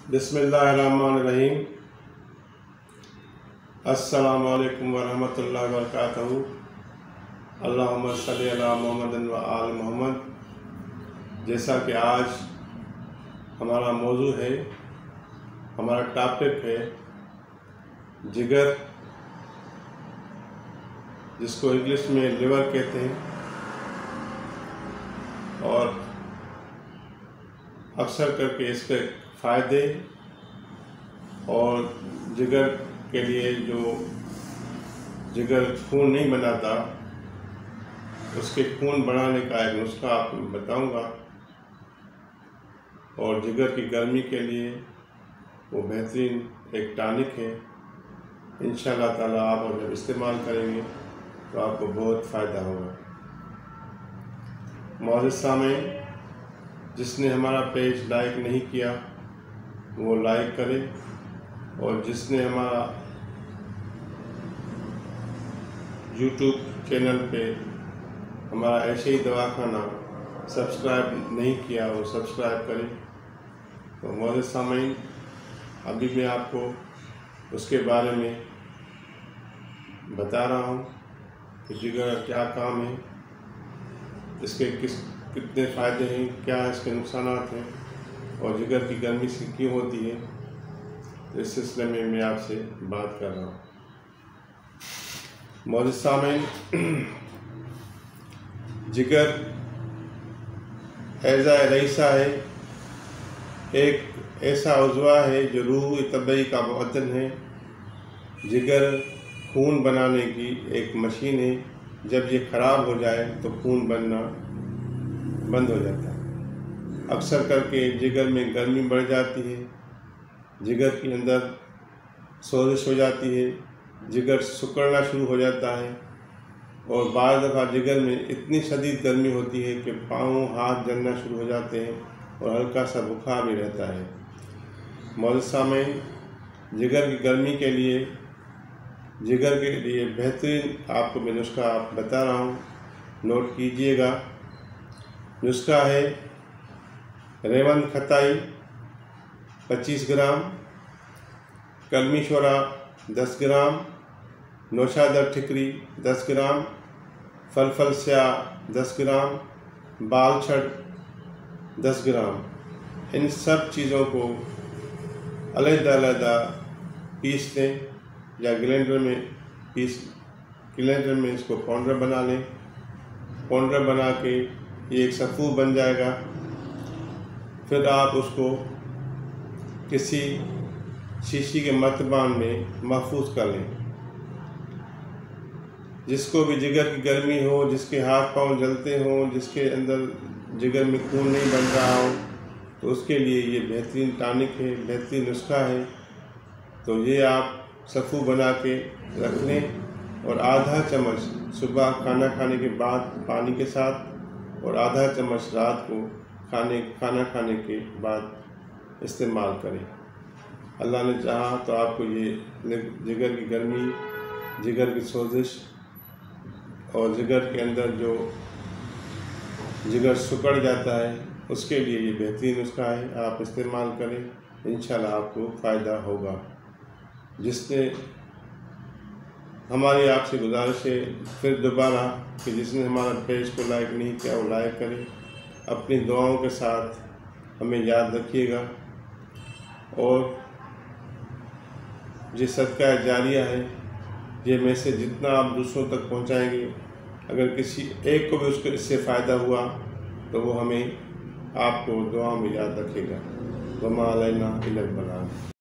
बिस्मिल्लाहिर्रहमानिर्रहीम। अस्सलामु अलैकुम वरहमतुल्लाहि वबरकातुहू। अल्लाहुम्मा सल्ली अला मुहम्मदिन व आल मोहम्मद। जैसा कि आज हमारा मौजू है, हमारा टॉपिक है जिगर, जिसको इंग्लिश में लिवर कहते हैं। और अक्सर करके इसके फ़ायदे और जिगर के लिए जो जिगर खून नहीं बनाता, उसके खून बढ़ाने का एक नुस्खा आपको बताऊंगा। और जिगर की गर्मी के लिए वो बेहतरीन एक टॉनिक है। इंशाअल्लाह ताला आप जब इस्तेमाल करेंगे तो आपको बहुत फ़ायदा होगा। मौजूद सामईन, जिसने हमारा पेज लाइक नहीं किया वो लाइक करे, और जिसने हमारा यूट्यूब चैनल पे हमारा ऐसे ही दवाखाना सब्सक्राइब नहीं किया वो सब्सक्राइब करे। तो मौजूद सामईन, अभी मैं आपको उसके बारे में बता रहा हूँ कि जिगर का क्या काम है, इसके कितने फ़ायदे हैं, क्या इसके नुकसानात हैं, और जिगर की गर्मी से क्यों होती है। तो इस सिलसिले में मैं आपसे बात कर रहा हूँ। मौजूद सामईन, जिगर ऐज़ा रईसा है, एक ऐसा उज़्वा है जो रूह तबई का मुअद्दिन है। जिगर खून बनाने की एक मशीन है। जब ये ख़राब हो जाए तो खून बनना बंद हो जाता है। अक्सर करके जिगर में गर्मी बढ़ जाती है, जिगर के अंदर सोजिश हो जाती है, जिगर सिकुड़ना शुरू हो जाता है, और बाज़ दफ़ा जिगर में इतनी शदीद गर्मी होती है कि पाँव हाथ जलना शुरू हो जाते हैं और हल्का सा बुखार भी रहता है। मौजूद सामईन, जिगर की गर्मी के लिए, जिगर के लिए बेहतरीन आपको मैं नुस्खा बता रहा हूँ, नोट कीजिएगा। नुस्खा है रेवंद खताई 25 ग्राम, कलमी शोरा 10 ग्राम, नौशादर ठिकरी 10 ग्राम, फलफल स्याह 10 ग्राम, बाल छड़ 10 ग्राम। इन सब चीज़ों को अलग-अलग पीस लें या ग्राइंडर में इसको पाउडर बना लें। पाउडर बना के ये एक सफ़ू बन जाएगा। फिर आप उसको किसी शीशी के मर्तबान में महफूज कर लें। जिसको भी जिगर की गर्मी हो, जिसके हाथ पांव जलते हों, जिसके अंदर जिगर में खून नहीं बन रहा हो, तो उसके लिए ये बेहतरीन टॉनिक है, बेहतरीन नुस्खा है। तो ये आप सफ़ू बना के रख लें, और आधा चम्मच सुबह खाना खाने के बाद पानी के साथ, और आधा चम्मच रात को खाना खाने के बाद इस्तेमाल करें। अल्लाह ने चाहा तो आपको ये जिगर की गर्मी, जिगर की सोजिश, और जिगर के अंदर जो जिगर सिकुड़ जाता है, उसके लिए ये बेहतरीन नुस्खा है। आप इस्तेमाल करें, इंशाल्लाह आपको फ़ायदा होगा। जिसने हमारी आपसे गुजारिश है फिर दोबारा कि जिसने हमारा पेज को लाइक नहीं किया वो लाइक करें। अपनी दुआओं के साथ हमें याद रखिएगा। और ये सदका जारिया है, ये मैसेज जितना आप दूसरों तक पहुंचाएंगे, अगर किसी एक को भी उसको इससे फ़ायदा हुआ तो वो हमें आपको दुआ में याद रखेगा। वमा अलैना इल्लल बलाग।